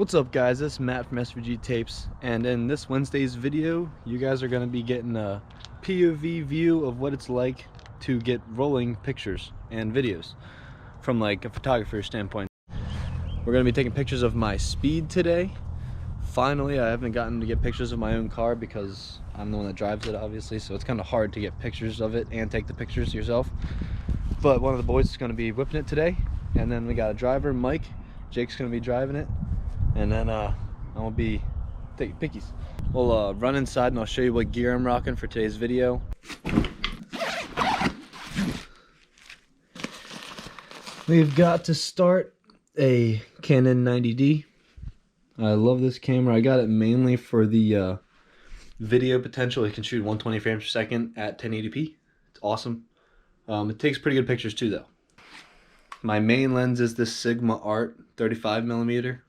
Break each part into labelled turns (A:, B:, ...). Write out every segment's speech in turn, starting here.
A: What's up guys, this is Matt from SVG Tapes, and in this Wednesday's video you guys are going to be getting a POV view of what it's like to get rolling pictures and videos from like a photographer's standpoint. We're going to be taking pictures of my Speed today. Finally, I haven't gotten to get pictures of my own car because I'm the one that drives it obviously, so it's kind of hard to get pictures of it and take the pictures yourself. But one of the boys is going to be whipping it today, and then we got a driver, Mike. Jake's going to be driving it. And then I'm gonna be taking pickies. We'll run inside and I'll show you what gear I'm rocking for today's video. We've got to start a Canon 90D. I love this camera. I got it mainly for the video potential. It can shoot 120 frames per second at 1080p. It's awesome. It takes pretty good pictures too though. My main lens is this Sigma Art 35mm.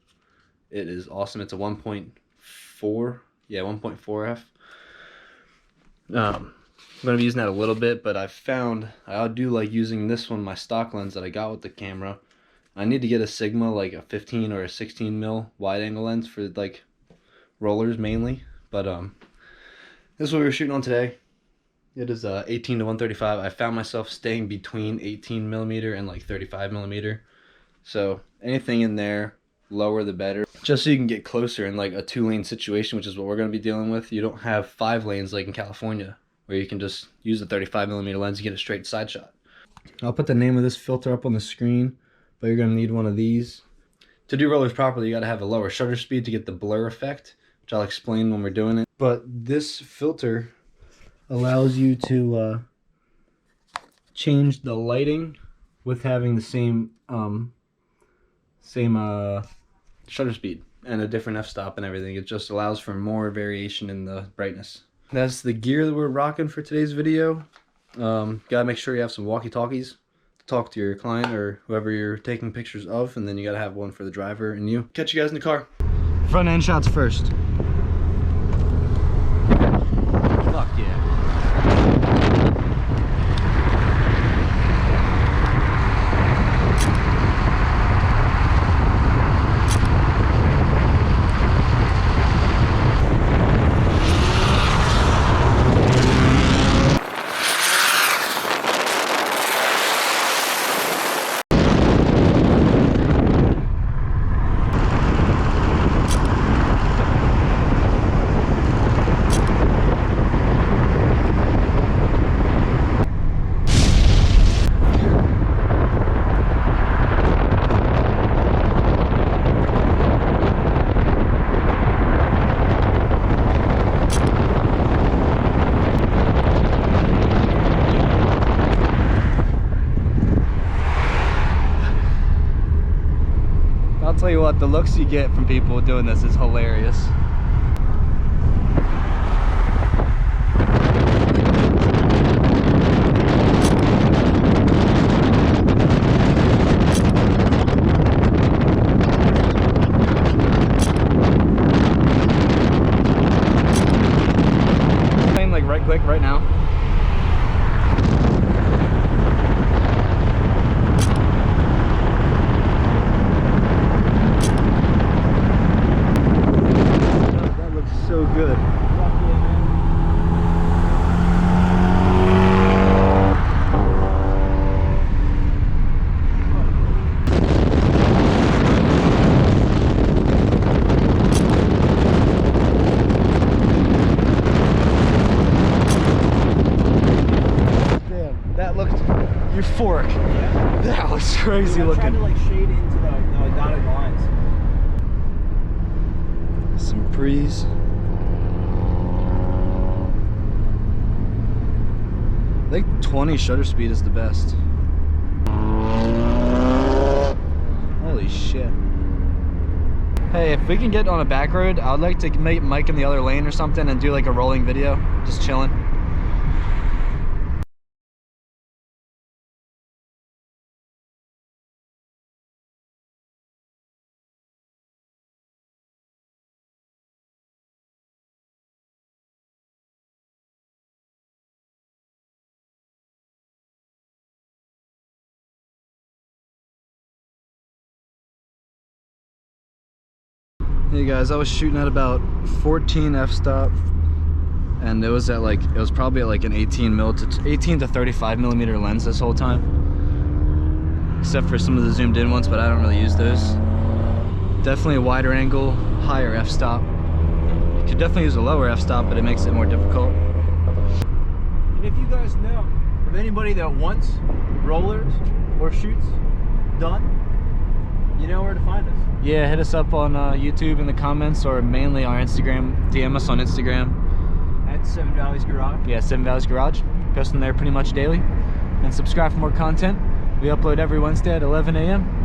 A: It is awesome. It's a 1.4, yeah, 1.4 f. I'm going to be using that a little bit, but I've found I do like using this one, my stock lens that I got with the camera. I need to get a Sigma, like a 15 or a 16 mil wide angle lens for like rollers mainly. But this is what we were shooting on today. It is 18 to 135. I found myself staying between 18mm and like 35mm. So anything in there, lower the better, just so you can get closer in like a 2-lane situation, which is what we're going to be dealing with. You don't have 5 lanes like in California where you can just use the 35mm lens and get a straight side shot. I'll put the name of this filter up on the screen, but you're going to need one of these. To do rollers properly, you got to have a lower shutter speed to get the blur effect, which I'll explain when we're doing it. But this filter allows you to change the lighting with having the same shutter speed and a different f-stop and everything. It just allows for more variation in the brightness. That's the gear that we're rocking for today's video. Gotta make sure you have some walkie-talkies to talk to your client or whoever you're taking pictures of, and then you gotta have one for the driver and you. Catch you guys in the car. Front end shots first. Fuck yeah. I'll tell you what, the looks you get from people doing this is hilarious. Like right quick, right now. So good. Damn, that looked euphoric. Yeah. That was crazy looking.
B: I'm trying to like shade into the dotted lines.
A: Some breeze. I think 20 shutter speed is the best. Holy shit. Hey, if we can get on a back road, I would like to make Mike in the other lane or something and do like a rolling video, just chilling. Hey guys, I was shooting at about 14 f-stop, and it was probably at like an 18 to 35 millimeter lens this whole time, except for some of the zoomed in ones, but I don't really use those. Definitely a wider angle, higher f-stop. You could definitely use a lower f-stop, but it makes it more difficult.
B: And if you guys know of anybody that wants rollers or shoots done, you know where to find us.
A: Yeah, hit us up on YouTube in the comments, or mainly our Instagram. DM us on Instagram.
B: At Seven Valleys Garage.
A: Yeah, Seven Valleys Garage. Posting there pretty much daily. And subscribe for more content. We upload every Wednesday at 11 a.m.